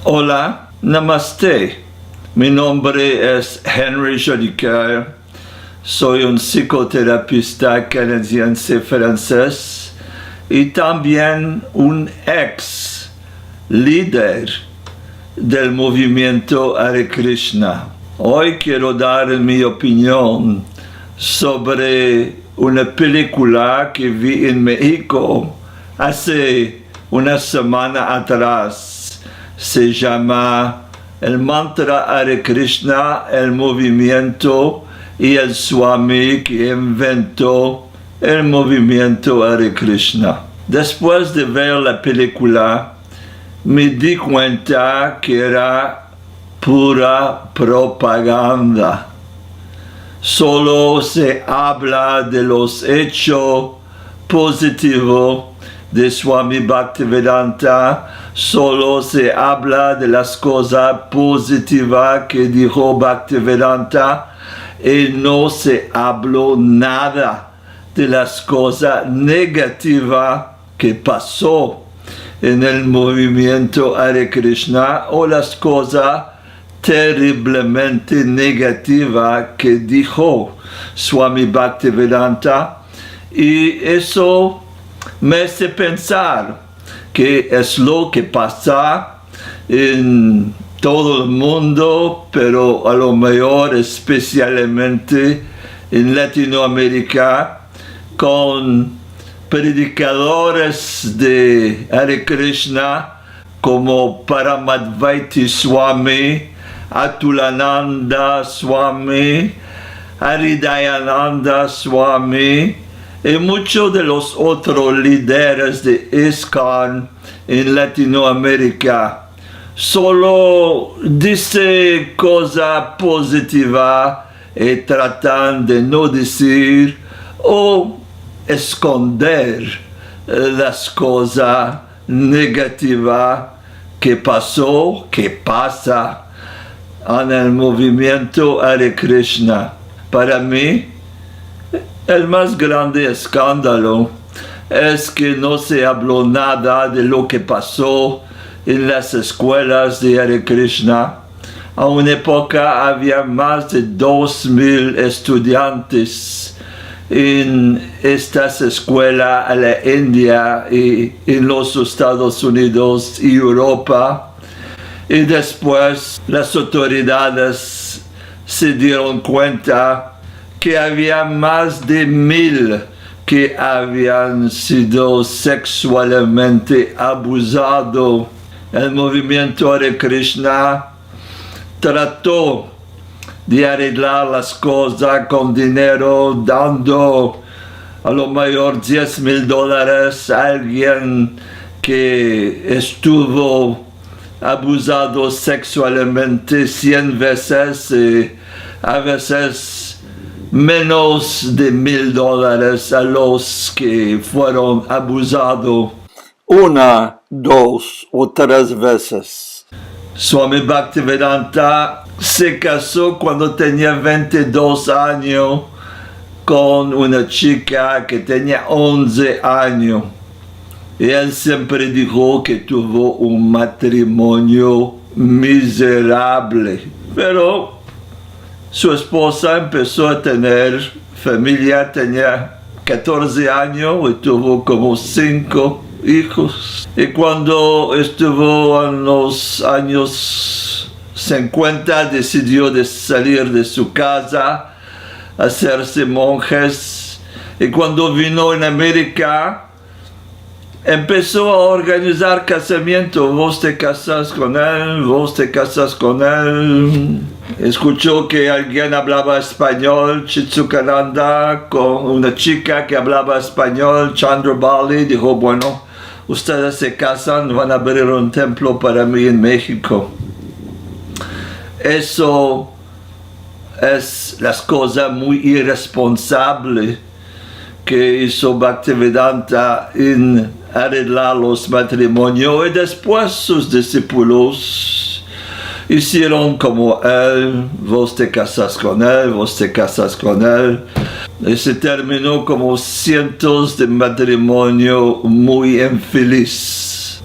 Hola, namaste. Mi nombre es Henry Jolicoeur. Soy un psicoterapista canadiense francés y también un ex líder del movimiento Hare Krishna. Hoy quiero dar mi opinión sobre una película que vi en México hace una semana atrás. Se llama El Mantra Hare Krishna, el movimiento y el Swami que inventó el movimiento Hare Krishna. Después de ver la película, me di cuenta que era pura propaganda. Solo se habla de los hechos positivos de Swami Bhaktivedanta, solo se habla de las cosas positivas que dijo Bhaktivedanta y no se habló nada de las cosas negativas que pasó en el movimiento Hare Krishna o las cosas terriblemente negativa que dijo Swami Bhaktivedanta, y eso me hace pensar que es lo que pasa en todo el mundo, pero a lo mejor especialmente en Latinoamérica, con predicadores de Hare Krishna como Paramadvaiti Swami, Atulananda Swami, Hridayananda Swami y muchos de los otros líderes de ISKCON en Latinoamérica. Solo dice cosas positivas y tratan de no decir o esconder las cosas negativas que pasó, que pasa en el movimiento Hare Krishna. Para mí, el más grande escándalo es que no se habló nada de lo que pasó en las escuelas de Hare Krishna. A una época había más de 2,000 estudiantes en estas escuelas a la India y en los Estados Unidos y Europa. Y después las autoridades se dieron cuenta que había más de 1,000 que habían sido sexualmente abusados. El movimiento Hare Krishna trató de arreglar las cosas con dinero, dando a lo mejor $10,000 a alguien que estuvo abusado sexualmente 100 veces y a veces menos de $1,000 a los que fueron abusados 1, 2 o 3 veces. Swami Bhaktivedanta se casó cuando tenía 22 años con una chica que tenía 11 años. Y él siempre dijo que tuvo un matrimonio miserable. Pero su esposa empezó a tener familia, tenía 14 años y tuvo como 5 hijos. Y cuando estuvo en los años 50, decidió de salir de su casa, hacerse monjes. Y cuando vino en América, empezó a organizar casamiento. Vos te casas con él, vos te casas con él. Escuchó que alguien hablaba español, Chittsukananda, con una chica que hablaba español, Chandrabali. Dijo, bueno, ustedes se casan, van a abrir un templo para mí en México. Eso es las cosas muy irresponsables que hizo Bhaktivedanta en arreglar los matrimonios, y después sus discípulos hicieron como él. Vos te casas con él, vos te casas con él, y se terminó como cientos de matrimonios muy infelices,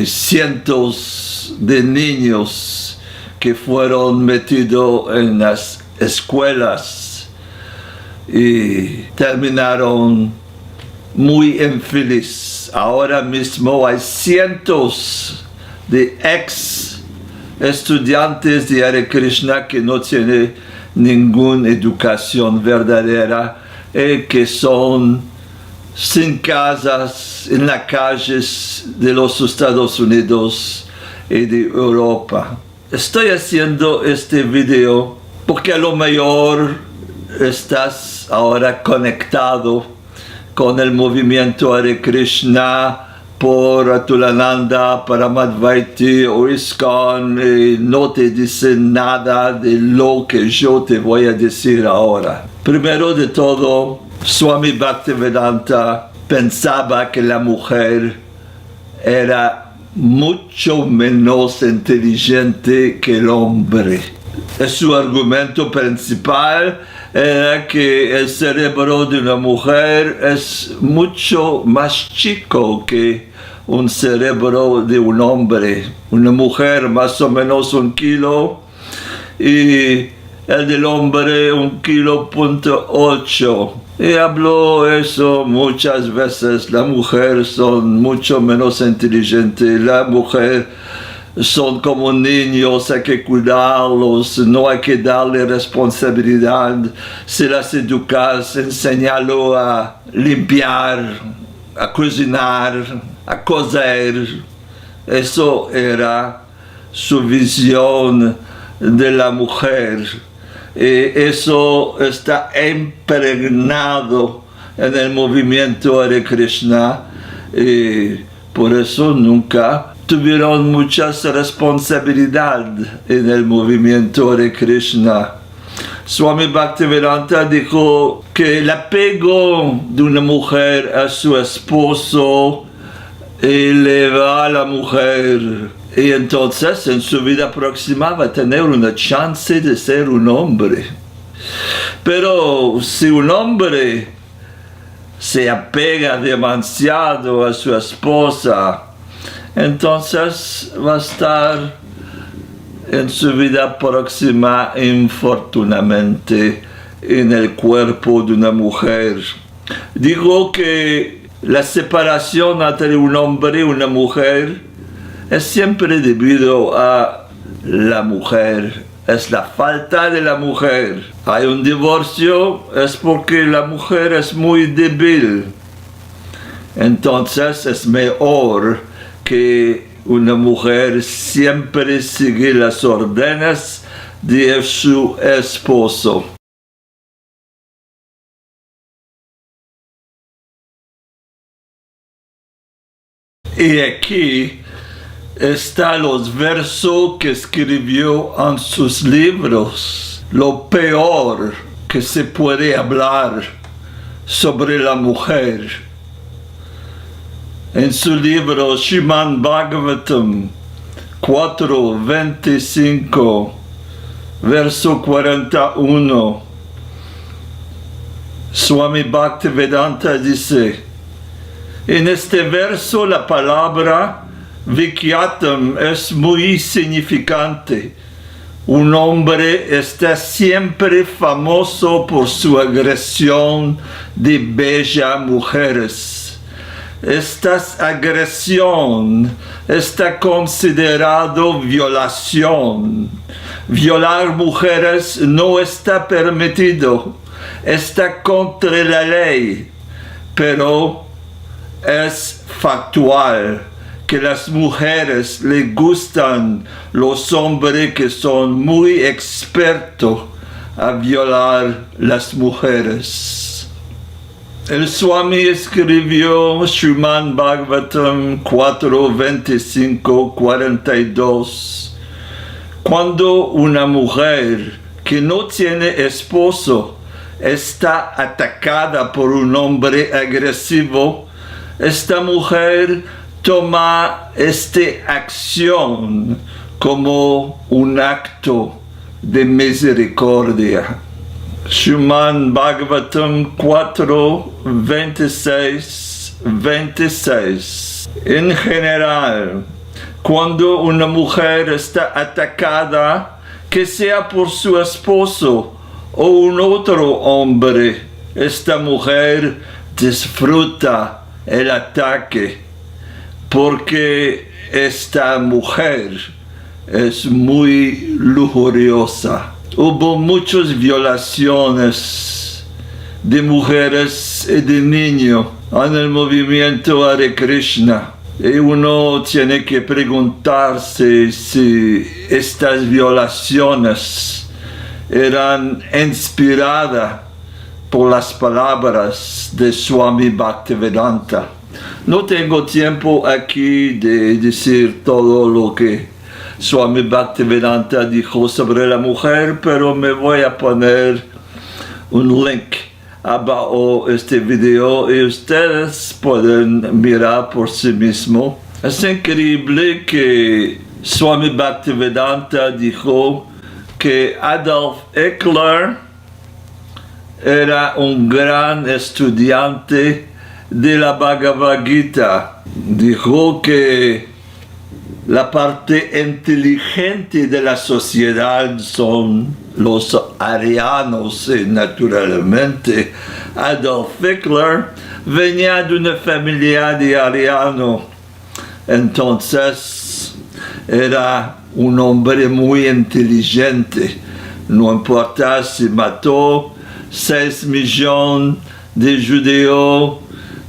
cientos cientos de niños que fueron metidos en las escuelas y terminaron muy infelices. Ahora mismo hay cientos de ex estudiantes de Hare Krishna que no tienen ninguna educación verdadera y que son sin casas en las calles de los Estados Unidos y de Europa. Estoy haciendo este video porque a lo mejor estás ahora conectado con el movimiento Hare Krishna por Atulananda, Paramadvaiti o ISKCON, y no te dicen nada de lo que yo te voy a decir ahora. Primero de todo, Swami Bhaktivedanta pensaba que la mujer era mucho menos inteligente que el hombre. Su argumento principal era que el cerebro de una mujer es mucho más chico que un cerebro de un hombre. Una mujer más o menos 1 kilo y el del hombre 1,8 kg. Y habló eso muchas veces. La mujer son mucho menos inteligente. La mujer son como niños, hay que cuidarlos, no hay que darle responsabilidad. Si las educas, enséñalo a limpiar, a cocinar, a coser. Eso era su visión de la mujer. Y eso está impregnado en el movimiento Hare Krishna. Y por eso nunca tuvieron muchas responsabilidades en el movimiento Hare Krishna. Swami Bhaktivedanta dijo que el apego de una mujer a su esposo eleva a la mujer, y entonces en su vida próxima va a tener una chance de ser un hombre. Pero si un hombre se apega demasiado a su esposa, entonces va a estar en su vida próxima infortunadamente en el cuerpo de una mujer. Digo que la separación entre un hombre y una mujer es siempre debido a la mujer, es la falta de la mujer. Hay un divorcio, es porque la mujer es muy débil. Entonces es mejor que una mujer siempre sigue las órdenes de su esposo. Y aquí están los versos que escribió en sus libros. Lo peor que se puede hablar sobre la mujer. En su libro Srimad Bhagavatam 4:25, verso 41, Swami Bhaktivedanta dice, en este verso la palabra Vikyatam es muy significante. Un hombre está siempre famoso por su agresión de bellas mujeres. Esta agresión está considerado violación. Violar mujeres no está permitido, está contra la ley, pero es factual que las mujeres les gustan los hombres que son muy expertos a violar las mujeres. El Swami escribió Srimad Bhagavatam 4:25-42. Cuando una mujer que no tiene esposo está atacada por un hombre agresivo, esta mujer toma esta acción como un acto de misericordia. Srimad Bhagavatam 4:26-26. En general, Cuando una mujer está atacada, que sea por su esposo o un otro hombre, esta mujer disfruta el ataque porque esta mujer es muy lujuriosa. Hubo muchas violaciones de mujeres y de niños en el movimiento Hare Krishna. Y uno tiene que preguntarse si estas violaciones eran inspiradas por las palabras de Swami Bhaktivedanta. No tengo tiempo aquí de decir todo lo que Swami Bhaktivedanta dijo sobre la mujer, pero me voy a poner un link abajo este video y ustedes pueden mirar por sí mismos. Es increíble que Swami Bhaktivedanta dijo que Adolf Hitler era un gran estudiante de la Bhagavad Gita. Dijo que la parte inteligente de la sociedad son los arianos y naturalmente Adolf Hitler venía de una familia de arianos. Entonces era un hombre muy inteligente. No importa si mató 6 millones de judíos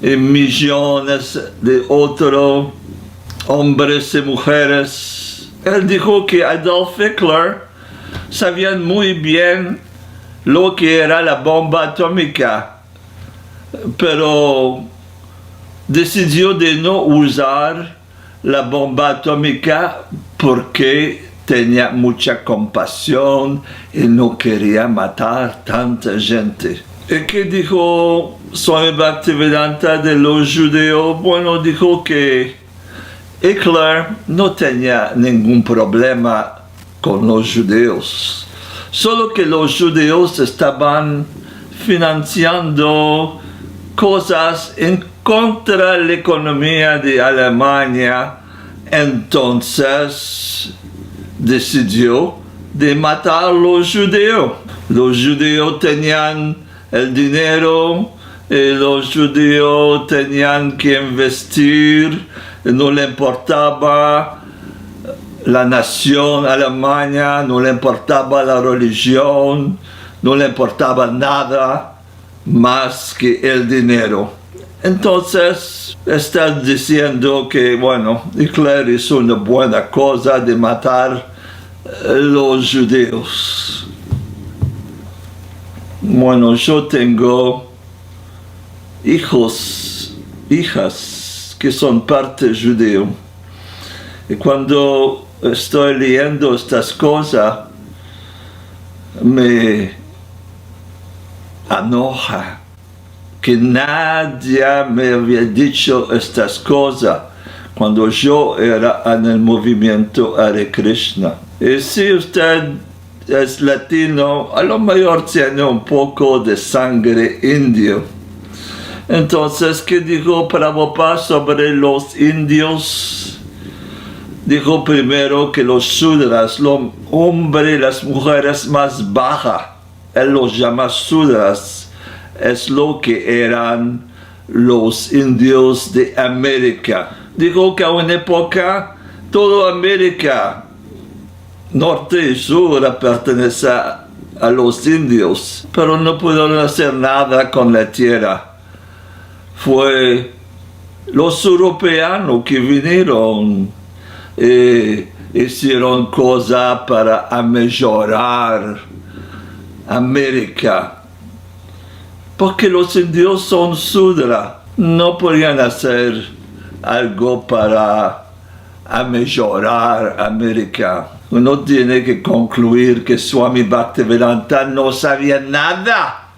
y millones de otros hombres y mujeres. Él dijo que Adolf Hitler sabía muy bien lo que era la bomba atómica, pero decidió de no usar la bomba atómica porque tenía mucha compasión y no quería matar tanta gente. ¿Y qué dijo Swami Bhaktivedanta de los judíos? Bueno, dijo que Hitler no tenía ningún problema con los judíos, solo que los judíos estaban financiando cosas en contra de la economía de Alemania, entonces decidió de matar a los judíos. Los judíos tenían el dinero y los judíos tenían que investir, no le importaba la nación alemana, no le importaba la religión, no le importaba nada más que el dinero. Entonces, estás diciendo que, bueno, Hitler hizo una buena cosa de matar a los judíos. Bueno, yo tengo hijas que son parte judío. Y cuando estoy leyendo estas cosas, me enoja que nadie me había dicho estas cosas cuando yo era en el movimiento Hare Krishna. Y si usted es latino, a lo mejor tiene un poco de sangre indio. Entonces, ¿qué dijo Prabhupada sobre los indios? Dijo primero que los sudras, los hombres y las mujeres más bajas, él los llama sudras, es lo que eran los indios de América. Dijo que a una época toda América, norte y sur, pertenece a los indios, pero no pudieron hacer nada con la tierra. Fue los europeos que vinieron y hicieron cosas para mejorar América. Porque los indios son sudra, no podían hacer algo para mejorar América. Uno tiene que concluir que Swami Bhaktivedanta no sabía nada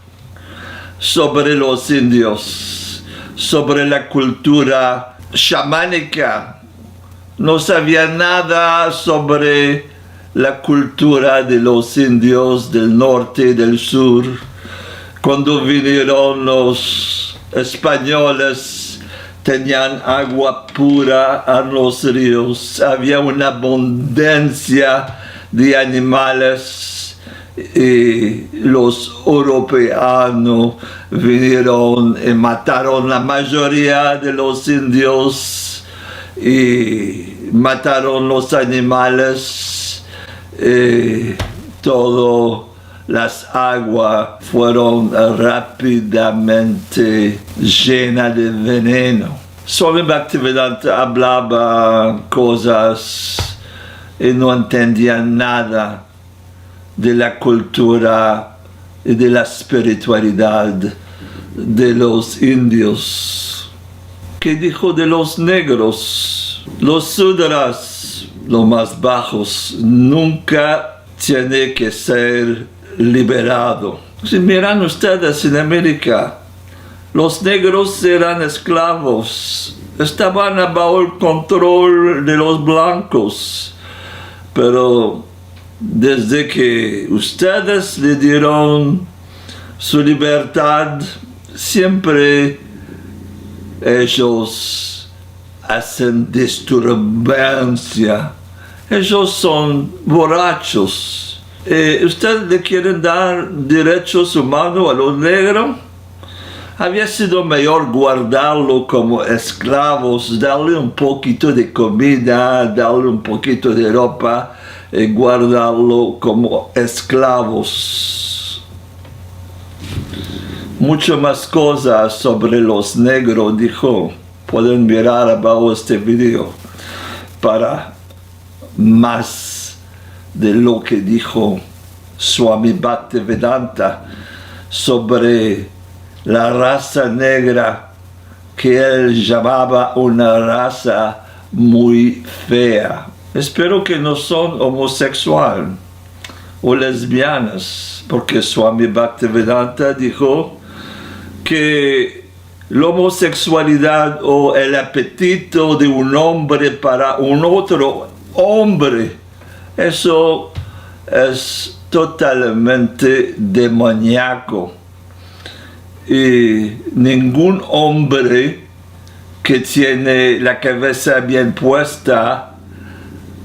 sobre los indios, sobre la cultura chamánica. No sabía nada sobre la cultura de los indios del norte y del sur. Cuando vinieron los españoles, tenían agua pura en los ríos, había una abundancia de animales y los europeos vinieron y mataron la mayoría de los indios y mataron los animales y todas las aguas fueron rápidamente llenas de veneno. Swami Bhaktivedanta hablaba cosas y no entendía nada de la cultura y de la espiritualidad de los indios. ¿Qué dijo de los negros? Los sudras, los más bajos, nunca tienen que ser liberados. Si miran ustedes en América, los negros eran esclavos, estaban bajo el control de los blancos, pero desde que ustedes le dieron su libertad, siempre ellos hacen disturbancia. Ellos son borrachos. ¿Ustedes le quieren dar derechos humanos a los negros? Había sido mejor guardarlo como esclavos, darle un poquito de comida, darle un poquito de ropa, y guardarlo como esclavos. Mucho más cosas sobre los negros dijo. Pueden mirar abajo este video para más de lo que dijo Swami Bhaktivedanta sobre la raza negra, que él llamaba una raza muy fea. Espero que no son homosexuales o lesbianas, porque Swami Bhaktivedanta dijo que la homosexualidad o el apetito de un hombre para un otro hombre, eso es totalmente demoníaco. Y ningún hombre que tiene la cabeza bien puesta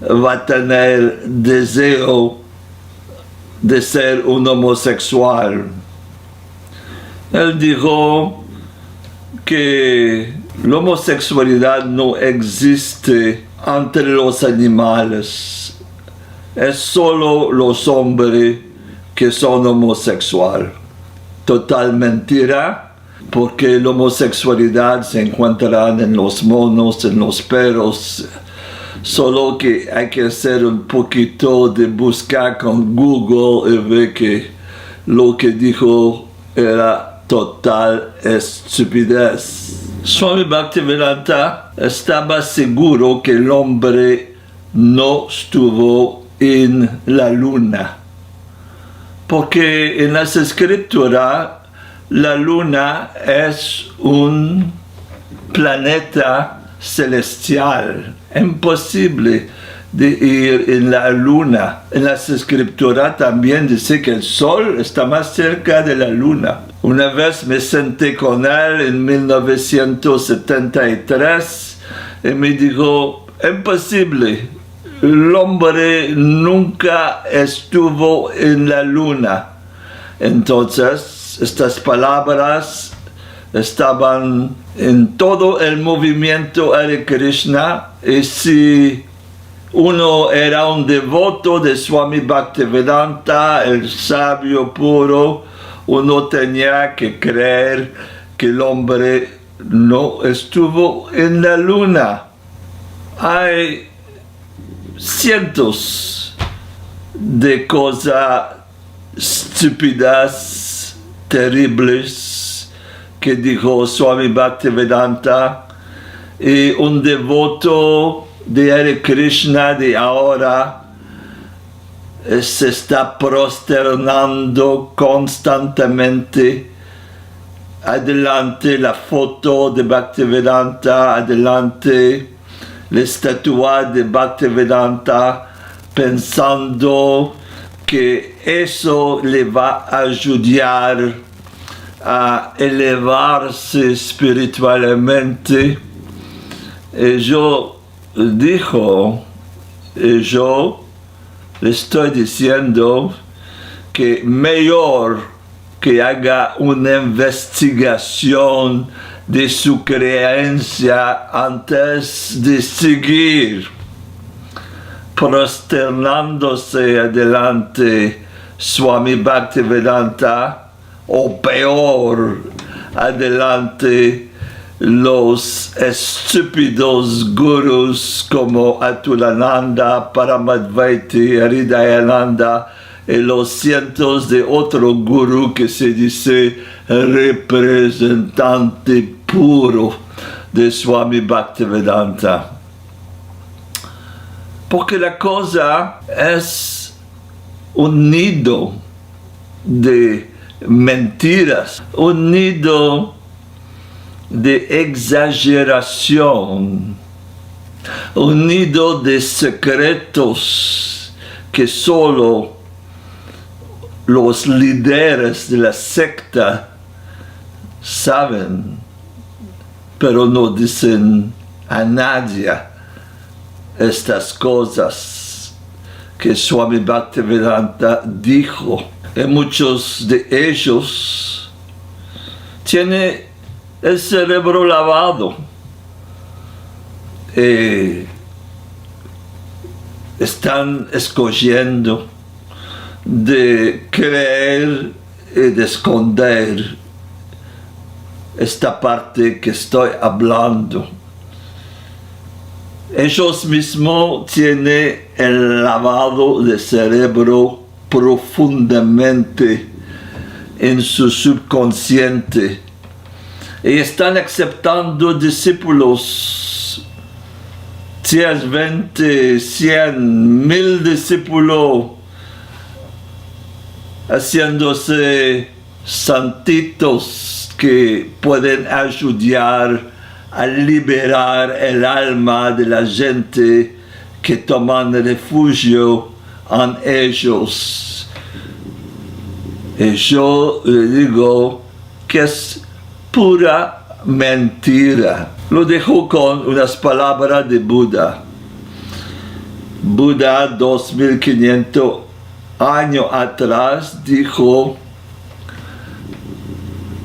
va a tener deseo de ser un homosexual. Él dijo que la homosexualidad no existe entre los animales. Es solo los hombres que son homosexuales. Total mentira, porque la homosexualidad se encuentra en los monos, en los perros. Solo que hay que hacer un poquito de buscar con Google y ver que lo que dijo era total estupidez. Swami Bhaktivedanta estaba seguro que el hombre no estuvo en la luna, porque en las escrituras la luna es un planeta celestial. Imposible de ir en la luna. En las escrituras también dice que el sol está más cerca de la luna. Una vez me senté con él en 1973 y me dijo, imposible, el hombre nunca estuvo en la luna. Entonces, estas palabras estaban en todo el movimiento Hare Krishna, y si uno era un devoto de Swami Bhaktivedanta, el sabio puro, uno tenía que creer que el hombre no estuvo en la luna. Hay cientos de cosas estúpidas, terribles, que dijo Swami Bhaktivedanta, y un devoto de Hare Krishna de ahora se está prosternando constantemente. Adelante la foto de Bhaktivedanta, adelante la estatua de Bhaktivedanta, pensando que eso le va a ayudar a elevarse espiritualmente. yo le estoy diciendo que mejor que haga una investigación de su creencia antes de seguir prosternándose adelante Swami Bhaktivedanta, o peor, adelante los estúpidos gurús como Atulananda, Paramadvaiti, Hridayananda y los cientos de otro gurú que se dice representante puro de Swami Bhaktivedanta. Porque la cosa es un nido de mentiras, un nido de exageración, un nido de secretos que solo los líderes de la secta saben, pero no dicen a nadie estas cosas que Swami Bhaktivedanta dijo. Y muchos de ellos tienen el cerebro lavado. Están escogiendo de creer y de esconder esta parte que estoy hablando. Ellos mismos tienen el lavado de cerebro profundamente en su subconsciente y están aceptando discípulos, 10, 20, 100, 1000 discípulos, haciéndose santitos que pueden ayudar a liberar el alma de la gente que toman refugio en ellos. Y yo le digo que es pura mentira. Lo dejo con unas palabras de Buda. Buda, 2500 años atrás, dijo: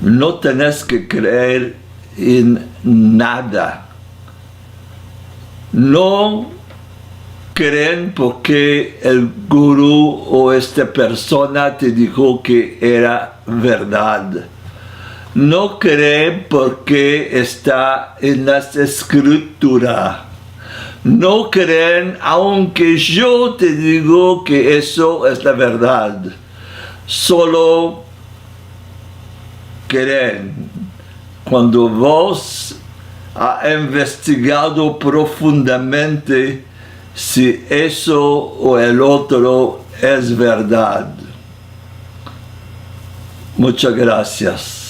no tenés que creer en nada. No creen porque el gurú o esta persona te dijo que era verdad. No creen porque está en las escrituras. No creen aunque yo te digo que eso es la verdad. Solo creen cuando vos has investigado profundamente si eso o el otro es verdad. Muchas gracias.